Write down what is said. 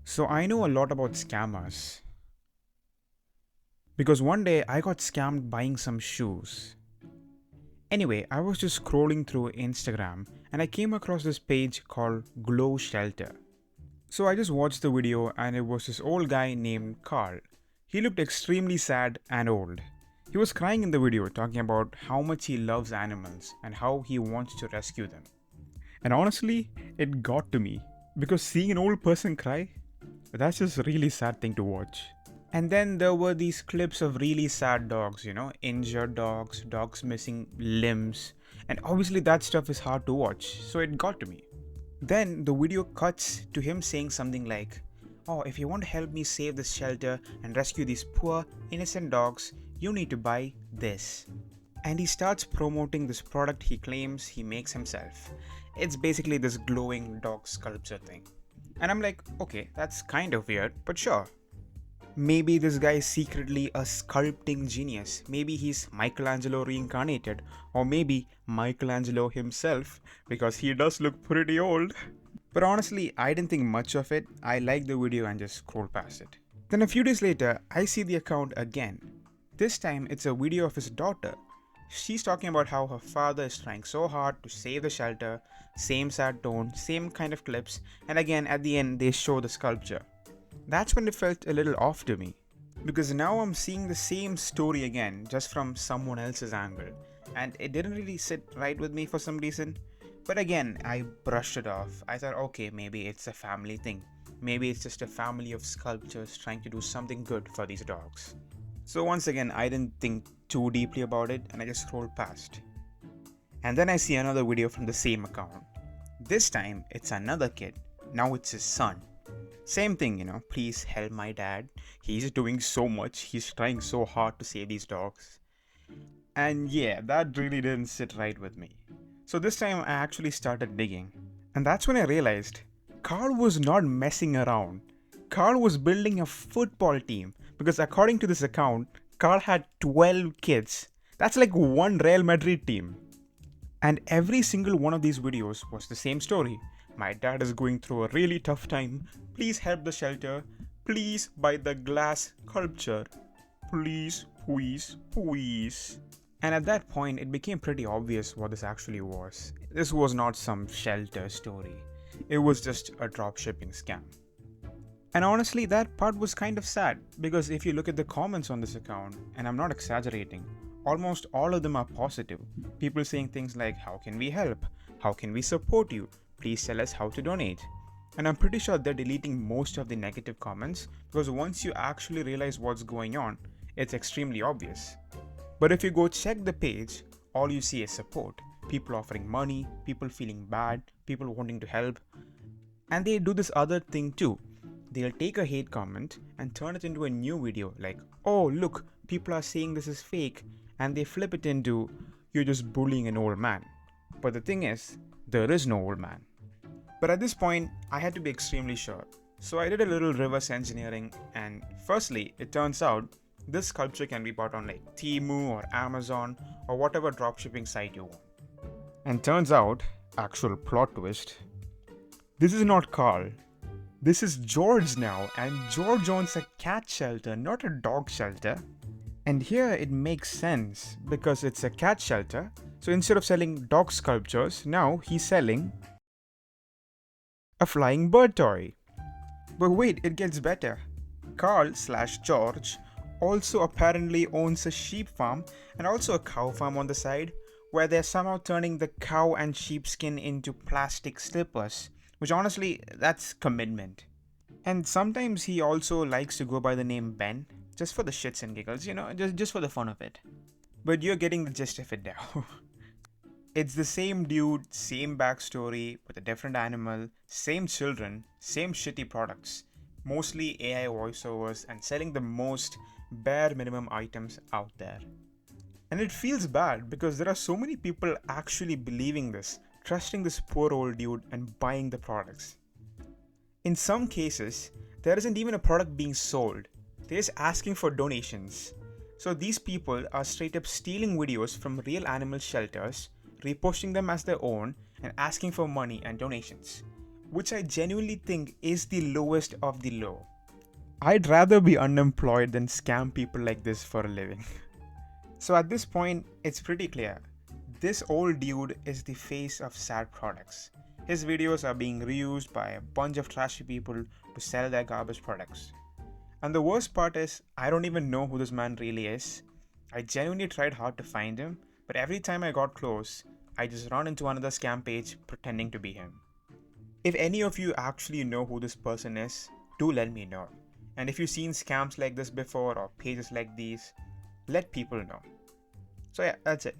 So I know a lot about scammers because one day I got scammed buying some shoes. Anyway, I was just scrolling through Instagram and I came across this page called Glow Shelter. So I just watched the video and it was this old guy named Carl. He looked extremely sad and old. He was crying in the video talking about how much he loves animals and how he wants to rescue them. And honestly, it got to me because seeing an old person cry, that's just a really sad thing to watch. And then there were these clips of really sad dogs, injured dogs, dogs missing limbs, and obviously that stuff is hard to watch, so it got to me. Then the video cuts to him saying something like, "Oh, if you want to help me save this shelter and rescue these poor, innocent dogs, you need to buy this." And he starts promoting this product he claims he makes himself. It's basically this glowing dog sculpture thing. And I'm like, okay, that's kind of weird, but sure. Maybe this guy is secretly a sculpting genius. Maybe he's Michelangelo reincarnated, or maybe Michelangelo himself, because he does look pretty old. But honestly, I didn't think much of it. I liked the video and just scrolled past it. Then a few days later, I see the account again. This time, it's a video of his daughter. She's talking about how her father is trying so hard to save the shelter, same sad tone, same kind of clips, and again at the end they show the sculpture. That's when it felt a little off to me, because now I'm seeing the same story again, just from someone else's angle, and it didn't really sit right with me for some reason. But again, I brushed it off. I thought, okay, maybe it's a family thing. Maybe it's just a family of sculptors trying to do something good for these dogs. So once again, I didn't think too deeply about it and I just scrolled past. And then I see another video from the same account. This time, it's another kid. Now it's his son. Same thing, please help my dad. He's doing so much. He's trying so hard to save these dogs. And yeah, that really didn't sit right with me. So this time I actually started digging. And that's when I realized Carl was not messing around. Carl was building a football team because according to this account, Carl had 12 kids. That's like one Real Madrid team. And every single one of these videos was the same story. My dad is going through a really tough time. Please help the shelter. Please buy the glass sculpture. Please, please, please. And at that point, it became pretty obvious what this actually was. This was not some shelter story. It was just a dropshipping scam. And honestly, that part was kind of sad because if you look at the comments on this account, and I'm not exaggerating, almost all of them are positive. People saying things like, "How can we help? How can we support you? Please tell us how to donate." And I'm pretty sure they're deleting most of the negative comments because once you actually realize what's going on, it's extremely obvious. But if you go check the page, all you see is support. People offering money, people feeling bad, people wanting to help. And they do this other thing too. They'll take a hate comment and turn it into a new video like, "Oh look, people are saying this is fake," and they flip it into, "You're just bullying an old man." But the thing is, there is no old man. But at this point, I had to be extremely sure. So I did a little reverse engineering, and firstly, it turns out this sculpture can be bought on like Temu or Amazon or whatever dropshipping site you want. And turns out, actual plot twist, this is not Carl. This is George now, and George owns a cat shelter, not a dog shelter. And here it makes sense because it's a cat shelter. So instead of selling dog sculptures, now he's selling a flying bird toy. But wait, it gets better. Carl/George also apparently owns a sheep farm and also a cow farm on the side, where they're somehow turning the cow and sheepskin into plastic slippers, which honestly, that's commitment. And sometimes he also likes to go by the name Ben, just for the shits and giggles, just for the fun of it. But you're getting the gist of it now. It's the same dude, same backstory, with a different animal, same children, same shitty products, mostly AI voiceovers and selling the most bare minimum items out there. And it feels bad because there are so many people actually believing this, trusting this poor old dude and buying the products. In some cases, there isn't even a product being sold, they're just asking for donations. So these people are straight up stealing videos from real animal shelters, reposting them as their own, and asking for money and donations. which I genuinely think is the lowest of the low. I'd rather be unemployed than scam people like this for a living. So at this point, it's pretty clear. This old dude is the face of sad products. His videos are being reused by a bunch of trashy people to sell their garbage products. And the worst part is, I don't even know who this man really is. I genuinely tried hard to find him, but every time I got close, I just run into another scam page pretending to be him. If any of you actually know who this person is, do let me know. And if you've seen scams like this before or pages like these, let people know. So yeah, that's it.